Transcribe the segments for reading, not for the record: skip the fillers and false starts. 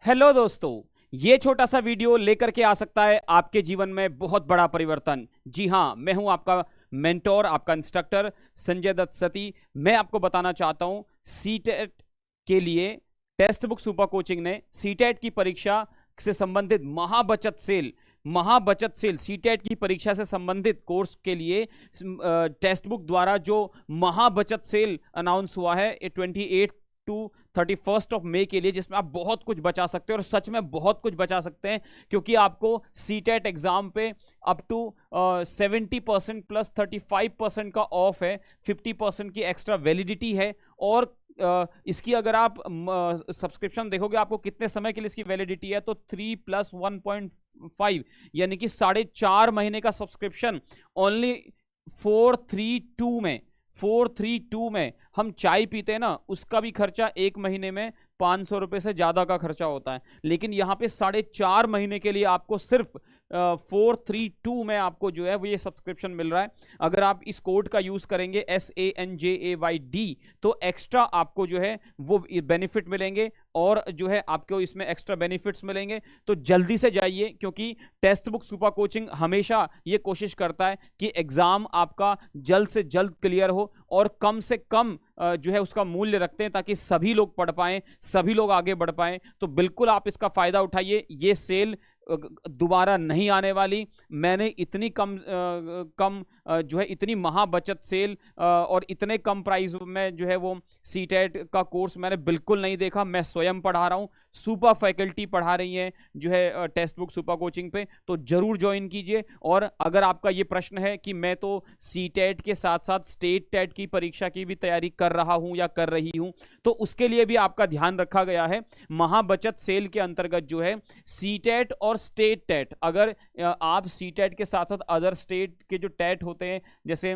Hello दोस्तों, ये छोटा सा वीडियो लेकर के आ सकता है आपके जीवन में बहुत बड़ा परिवर्तन। जी हाँ, मैं हूं आपका मेंटोर, आपका इंस्ट्रक्टर संजय दत्त सती। मैं आपको बताना चाहता हूं सीटेट के लिए टेक्स्ट बुक सुपर कोचिंग ने सीटेट की परीक्षा से संबंधित महाबचत सेल सीटेट की परीक्षा से संबंधित कोर्स के लिए टेक्स्ट बुक द्वारा जो महाबचत सेल अनाउंस हुआ है 28 टू 31 मई के लिए, जिसमें आप बहुत कुछ बचा सकते हैं और सच में बहुत कुछ बचा सकते हैं, क्योंकि आपको सीटेट एग्जाम पे अप टू 70% प्लस 35% का ऑफ है, 50% की एक्स्ट्रा वैलिडिटी है। और इसकी अगर आप सब्सक्रिप्शन देखोगे आपको कितने समय के लिए इसकी वैलिडिटी है, तो 3 + 1.5 यानी कि 4.5 महीने का सब्सक्रिप्शन ओनली 432 में हम चाय पीते हैं ना, उसका भी खर्चा एक महीने में 500 रुपए से ज्यादा का खर्चा होता है। लेकिन यहाँ पे 4.5 महीने के लिए आपको सिर्फ 432 में आपको जो है वो ये सब्सक्रिप्शन मिल रहा है। अगर आप इस कोड का यूज करेंगे SANJAYD, तो एक्स्ट्रा आपको जो है वो बेनिफिट मिलेंगे और जो है आपको इसमें एक्स्ट्रा बेनिफिट्स मिलेंगे। तो जल्दी से जाइए, क्योंकि टेक्स्ट बुक सुपर कोचिंग हमेशा ये कोशिश करता है कि एग्जाम आपका जल्द से जल्द क्लियर हो और कम से कम जो है उसका मूल्य रखते हैं, ताकि सभी लोग पढ़ पाएं, सभी लोग आगे बढ़ पाएं। तो बिल्कुल आप इसका फायदा उठाइए। ये सेल दोबारा नहीं आने वाली। मैंने इतनी कम जो है इतनी महाबचत सेल और इतने कम प्राइस में जो है वो सीटेट का कोर्स मैंने बिल्कुल नहीं देखा। मैं स्वयं पढ़ा रहा हूँ, सुपर फैकल्टी पढ़ा रही है जो है टेक्स्ट बुक सुपर कोचिंग पे, तो जरूर ज्वाइन कीजिए। और अगर आपका ये प्रश्न है कि मैं तो सीटेट के साथ साथ स्टेट टेट की परीक्षा की भी तैयारी कर रहा हूं या कर रही हूं, तो उसके लिए भी आपका ध्यान रखा गया है। महाबचत सेल के अंतर्गत जो है सीटेट और स्टेट टेट, अगर आप सीटेट के साथ साथ अदर स्टेट के जो टेट होते हैं, जैसे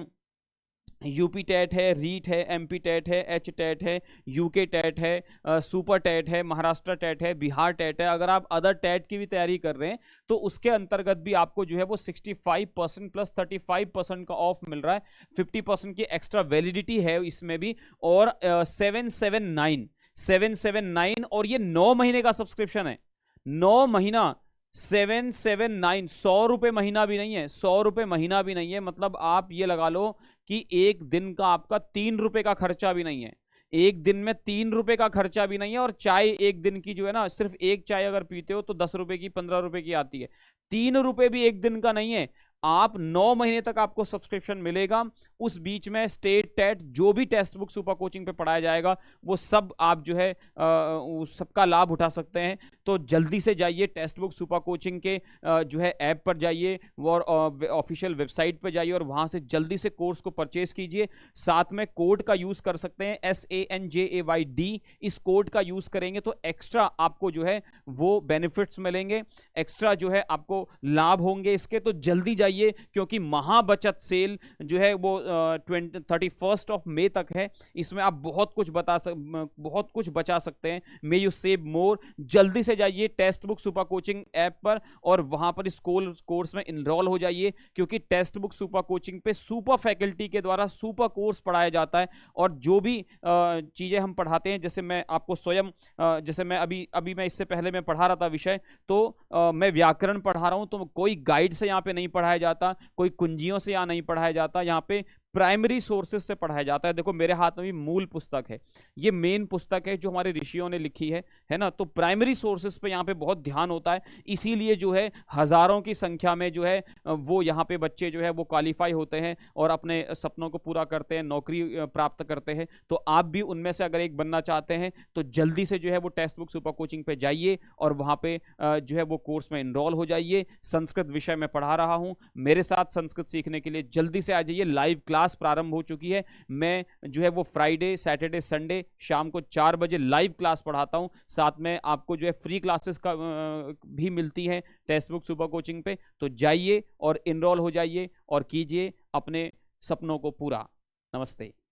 यूपी टेट है, रीट है, एमपी टेट है, एच टेट है, यूके टेट है, सुपर टेट है, महाराष्ट्र टेट है, बिहार टेट है, अगर आप अदर टेट की भी तैयारी कर रहे हैं तो उसके अंतर्गत भी आपको जो है वो 65% प्लस 35% का ऑफ मिल रहा है। 50% की एक्स्ट्रा वैलिडिटी है इसमें भी। और 779 और ये 9 महीने का सब्सक्रिप्शन है। 9 महीना 779, 100 रुपए महीना भी नहीं है, 100 रुपए महीना भी नहीं है। मतलब आप ये लगा लो कि एक दिन का आपका 3 रुपए का खर्चा भी नहीं है। एक दिन में 3 रुपए का खर्चा भी नहीं है। और चाय एक दिन की जो है ना, सिर्फ एक चाय अगर पीते हो तो 10 रुपए की, 15 रुपए की आती है। 3 रुपए भी एक दिन का नहीं है। आप 9 महीने तक आपको सब्सक्रिप्शन मिलेगा। उस बीच में स्टेट टेट जो भी टेक्स्ट बुक सुपर कोचिंग पे पढ़ाया जाएगा वो सब आप जो है सबका लाभ उठा सकते हैं। तो जल्दी से जाइए, टेक्स्ट बुक सुपर कोचिंग के जो है ऐप पर जाइए और ऑफिशियल वेबसाइट पर जाइए और वहां से जल्दी से कोर्स को परचेज कीजिए। साथ में कोड का यूज कर सकते हैं SANJAYD। इस कोड का यूज करेंगे तो एक्स्ट्रा आपको जो है वो बेनिफिट्स मिलेंगे, एक्स्ट्रा जो है आपको लाभ होंगे इसके। तो जल्दी जाइए, क्योंकि महाबचत सेल जो है वो 31 मई तक है। इसमें आप बहुत कुछ बचा सकते हैं। मे यू सेव मोर। जल्दी से जाइए text book super coaching app पर और वहां पर इस कोर्स में इनरोल हो जाइए, क्योंकि टेक्स्ट बुक सुपर कोचिंग पे सुपर फैकल्टी के द्वारा सुपर कोर्स पढ़ाया जाता है। और जो भी चीजें हम पढ़ाते हैं, जैसे मैं आपको स्वयं जैसे मैं अभी मैं इससे पहले मैं पढ़ा रहा था विषय, तो मैं व्याकरण पढ़ा रहा हूं, तो कोई गाइड से यहाँ पे नहीं पढ़ाया जाता, कोई कुंजियों से यहाँ नहीं पढ़ाया जाता, यहाँ पे प्राइमरी सोर्सेज से पढ़ाया जाता है। देखो मेरे हाथ में भी मूल पुस्तक है, ये मेन पुस्तक है जो हमारे ऋषियों ने लिखी है ना। तो प्राइमरी सोर्सेज पे यहाँ पे बहुत ध्यान होता है। इसीलिए जो है हजारों की संख्या में जो है वो यहाँ पे बच्चे जो है वो क्वालिफाई होते हैं और अपने सपनों को पूरा करते हैं, नौकरी प्राप्त करते हैं। तो आप भी उनमें से अगर एक बनना चाहते हैं तो जल्दी से जो है वो टेक्स्ट बुक सुपर कोचिंग पे जाइए और वहां पे जो है वो कोर्स में इनरोल हो जाइए। संस्कृत विषय में पढ़ा रहा हूं, मेरे साथ संस्कृत सीखने के लिए जल्दी से आ जाइए। लाइव क्लास प्रारंभ हो चुकी है। मैं जो है वो फ्राइडे, सैटरडे, संडे शाम को 4 बजे लाइव क्लास पढ़ाता हूं। साथ में आपको जो है फ्री क्लासेस का भी मिलती है टेक्स्ट बुक सुपर कोचिंग पे। तो जाइए और इनरोल हो जाइए और कीजिए अपने सपनों को पूरा। नमस्ते।